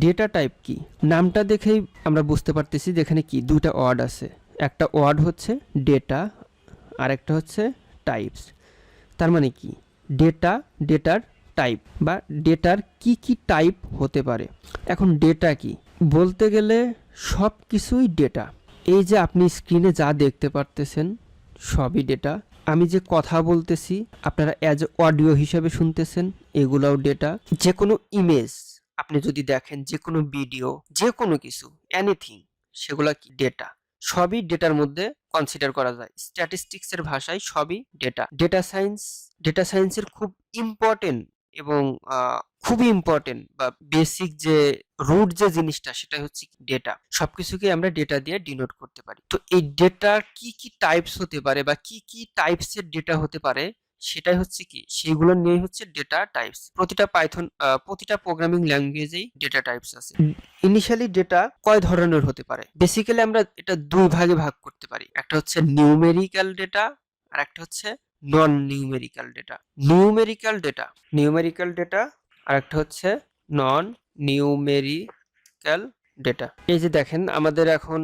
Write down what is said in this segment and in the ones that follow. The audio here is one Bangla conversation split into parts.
ডেটা টাইপ কি? নামটা দেখেই আমরা বুঝতে পারতেছি যে এখানে কি দুইটা ওয়ার্ড আছে। একটা ওয়ার্ড হচ্ছে ডেটা আর একটা হচ্ছে টাইপস। তার মানে কি ডেটা, ডেটার টাইপ বা ডেটার কি কি টাইপ হতে পারে। এখন ডেটা কি বলতে গেলে সব কিছুই ডেটা। এই যে আপনি স্ক্রিনে যা দেখতে পারতেছেন সবই ডেটা। আমি যে কথা বলতেছি আপনারা অ্যাজ অডিও হিসেবে শুনতেছেন, এগুলাও ডেটা। যে কোনো ইমেজ আপনি যদি দেখেন, যে কোনো ভিডিও, যে কোনো কিছু, এনিথিং, সেগুলা কি ডেটা। সবই ডেটার মধ্যে কনসিডার করা যায়। স্ট্যাটিস্টিক্সের ভাষায় সবই ডেটা। ডেটা সায়েন্সের খুব ইম্পর্টেন্ট এবং খুবই ইম্পর্টেন্ট বা বেসিক যে রুট যে জিনিসটা সেটা হচ্ছে ডেটা। সবকিছুকে আমরা ডেটা দিয়ে ডিনোট করতে পারি। তো এই ডেটার কি কি টাইপস হতে পারে বা কি কি টাইপসের ডেটা হতে পারে সেটাই হচ্ছে কি, সেগুলো নিয়েই হচ্ছে ডেটা টাইপস। প্রতিটা প্রোগ্রামিং ল্যাঙ্গুয়েজেই ডেটা টাইপস আছে। ইনিশিয়ালি ডেটা কয় ধরনের হতে পারে? বেসিক্যালি আমরা এটা দুই ভাগে ভাগ করতে পারি। একটা হচ্ছে নিউমেরিক্যাল ডেটা আর একটা হচ্ছে নন নিউমেরিক্যাল ডেটা। নিউমেরিক্যাল ডেটা আর একটা হচ্ছে নন নিউমেরিক্যাল ডেটা। এই যে দেখেন আমাদের এখন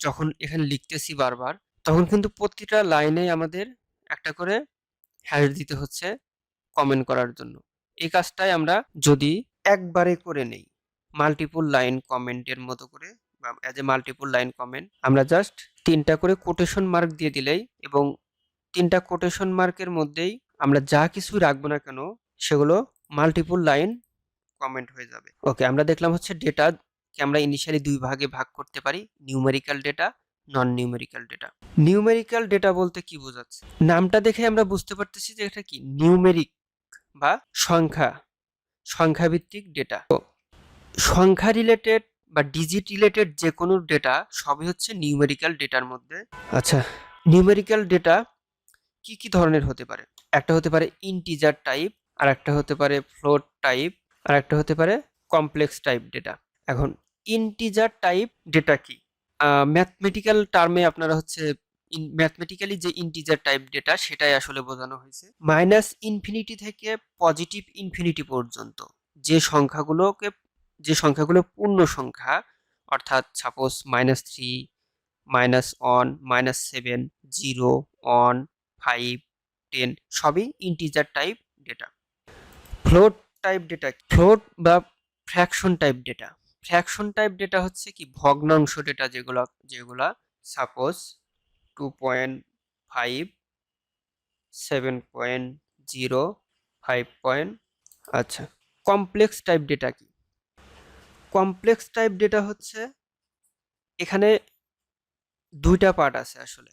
যখন এখানে লিখতেছি বারবার, তখন কিন্তু প্রতিটা লাইনে আমাদের একটা করে হ্যাশ দিতে হচ্ছে কমেন্ট করার জন্য। এই কাজটাই আমরা যদি একবারে করে নেই, মাল্টিপল লাইন কমেন্টের মতো করে বা as a multiple line comment, আমরা জাস্ট 3টা করে কোটেশন মার্ক দিয়ে দিলেই এবং 3টা কোটেশন মার্কের মধ্যেই আমরা যা কিছুই রাখবো না কেন সেগুলো মাল্টিপল লাইন কমেন্ট হয়ে যাবে। ওকে, আমরা দেখলাম হচ্ছে ডেটাকে আমরা ইনিশিয়ালি দুই ভাগে ভাগ করতে পারি, নিউমেরিক্যাল ডেটা, নন নিউমেরিক্যাল ডেটা। নিউমেরিক্যাল ডেটা বলতে কি বোঝাচ্ছে? নামটা দেখে আমরা বুঝতে পারতেছি যে এটা কি নিউমেরিক বা সংখ্যাভিত্তিক ডেটা। তো সংখ্যা রিলেটেড বা ডিজিট রিলেটেড যে কোনো ডেটা সবই হচ্ছে নিউমেরিক্যাল ডেটার মধ্যে। আচ্ছা, নিউমেরিক্যাল ডেটা কি কি ধরনের হতে পারে? একটা হতে পারে ইন্টিজার টাইপ, আর একটা হতে পারে ফ্লোট টাইপ, আর একটা হতে পারে কমপ্লেক্স টাইপ ডেটা। এখন ইন্টিজার টাইপ ডেটা কি? ম্যাথমেটিক্যাল টার্মে আপনারা হচ্ছে ম্যাথমেটিক্যালি যে ইন্টিজার টাইপ ডেটা সেটাই আসলে বোঝানো হয়েছে। মাইনাস ইনফিনিটি থেকে পজিটিভ ইনফিনিটি পর্যন্ত যে সংখ্যাগুলোকে যে সংখ্যাগুলো পূর্ণ সংখ্যা, অর্থাৎ সাপোজ -3, -1, -7, 0, 1, 5, 10 সবই integer type data. Float type data, float বা fraction type data. Fraction type data হচ্ছে কি ভগ্নাংশ ডেটা, যেগুলা সাপোজ 2.5, 7.0, 5 পয়েন্ট। আচ্ছা, কমপ্লেক্স টাইপ ডেটা কি? কমপ্লেক্স টাইপ ডেটা হচ্ছে এখানে দুইটা পার্ট আছে আসলে,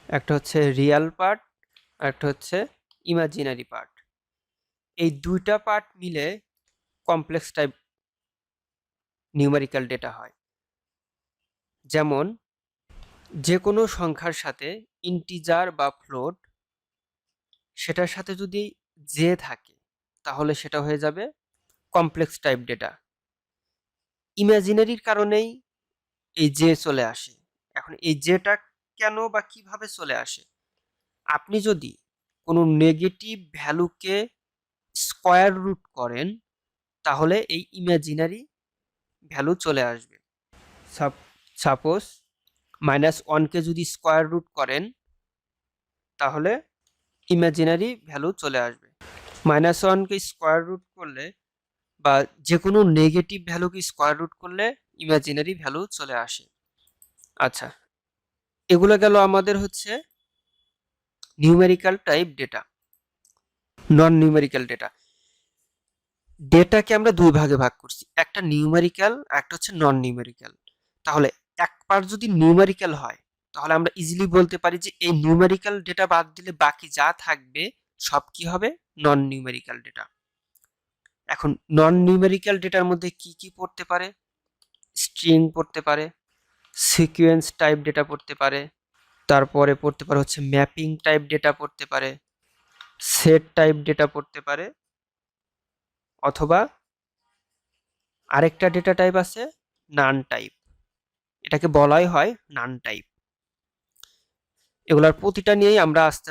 একটা হচ্ছে রিয়াল পার্ট আর একটা হচ্ছে ইমাজিনারি পার্ট। এই দুইটা পার্ট মিলে কমপ্লেক্স টাইপ নিউমেরিক্যাল ডেটা হয়। যেমন যে কোনো সংখ্যার সাথে ইন্টিজার বা ফ্লোট, সেটার সাথে যদি জে থাকে তাহলে সেটা হয়ে যাবে কমপ্লেক্স টাইপ ডেটা। ইমাজিনারির কারণেই এই জে চলে আসে। এখন এই জেটা কেন বা কিভাবে চলে আসে? আপনি যদি কোনো নেগেটিভ ভ্যালুকে স্কয়ার রুট করেন তাহলে এই ইমাজিনারি ভ্যালু চলে আসবে। সাপোজ -1কে যদি স্কয়ার রুট করেন তাহলে ইমাজিনারি ভ্যালু চলে আসবে। -1কে স্কয়ার রুট করলে বা যে কোনো নেগেটিভ ভ্যালুকে স্কয়ার রুট করলে ইমাজিনারি ভ্যালু চলে আসে। আচ্ছা, এগুলো গেল আমাদের হচ্ছে নিউমেরিক্যাল টাইপ ডেটা। নন নিউমেরিক্যাল ডেটা, ডেটাকে আমরা দুই ভাগে ভাগ করছি, একটা নিউমেরিক্যাল, একটা হচ্ছে নন নিউমেরিক্যাল। তাহলে এক পার্ট যদি নিউমেরিক্যাল হয় তাহলে আমরা ইজিলি বলতে পারি যে এই নিউমেরিক্যাল ডেটা বাদ দিলে বাকি যা থাকবে সব কি হবে? নন নিউমেরিক্যাল ডেটা। এখন নন নিউমেরিক্যাল ডেটার মধ্যে কি কি পড়তে পারে? স্ট্রিং পড়তে পারে, সিকোয়েন্স টাইপ ডেটা পড়তে পারে, তারপরে পড়তে পারে হচ্ছে ম্যাপিং টাইপ ডেটা পড়তে পারে, সেট টাইপ ডেটা পড়তে পারে, অথবা আরেকটা ডেটা টাইপ আছে নান টাইপ, এটাকে বলাই হয় নান টাইপ। এগুলার প্রতিটা নিয়েই আমরা আস্তে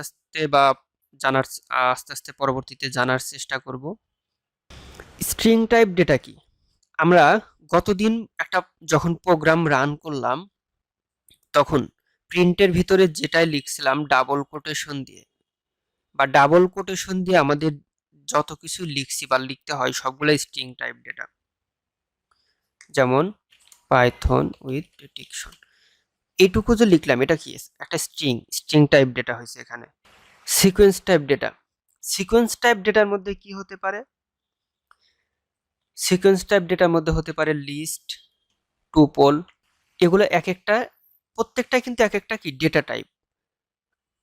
আস্তে পরবর্তীতে জানার চেষ্টা করব। স্ট্রিং টাইপ ডেটা কি? আমরা গতদিন একটা যখন প্রোগ্রাম রান করলাম তখন প্রিন্টের ভিতরে যেটাই লিখছিলাম ডাবল কোটেশন দিয়ে বা ডাবল কোটেশন দিয়ে আমাদের যত কিছু লিখছি বা লিখতে হয় সবগুলো স্ট্রিং টাইপ ডেটা, যেমন পাইথন উইথ ডিটেকশন, এইটুকু যে লিখলাম এটা কি একটা স্ট্রিং টাইপ ডেটা হয়েছে এখানে। Sequence type data, sequence type ডেটার মধ্যে কি হতে পারে? সিকোয়েন্স টাইপ ডেটার মধ্যে হতে পারে লিস্ট, টুপল, এগুলো এক একটা প্রত্যেকটা কিন্তু এক একটা কি ডেটা টাইপ।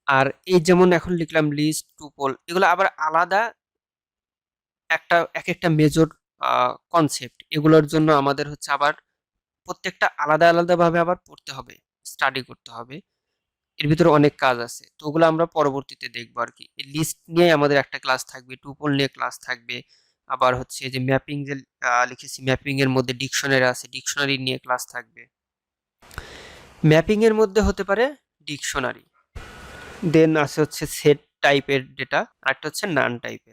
আর এই যেমন এখন লিখলাম লিস্ট, টুপল, এগুলো আবার আলাদা এক একটা মেজর কনসেপ্ট। এগুলোর জন্য আমাদের হচ্ছে আবার প্রত্যেকটা আলাদা আলাদা ভাবে আবার পড়তে হবে, স্টাডি করতে হবে। এর ভিতরে অনেক কাজ আছে, তো ওগুলো আমরা পরবর্তীতে দেখবো আর কি। লিস্ট নিয়ে আমাদের একটা ক্লাস থাকবে, টুপল নিয়ে ক্লাস থাকবে, আবার হচ্ছে যে ম্যাপিং যে লিখেছি ম্যাপিং এর মধ্যে ডিকশনারি আছে, ডিকশনারি নিয়ে ক্লাস থাকবে। ম্যাপিং এর মধ্যে হতে পারে ডিকশনারি, দেন আছে হচ্ছে সেট টাইপের ডেটা, আর একটা হচ্ছে নান টাইপের।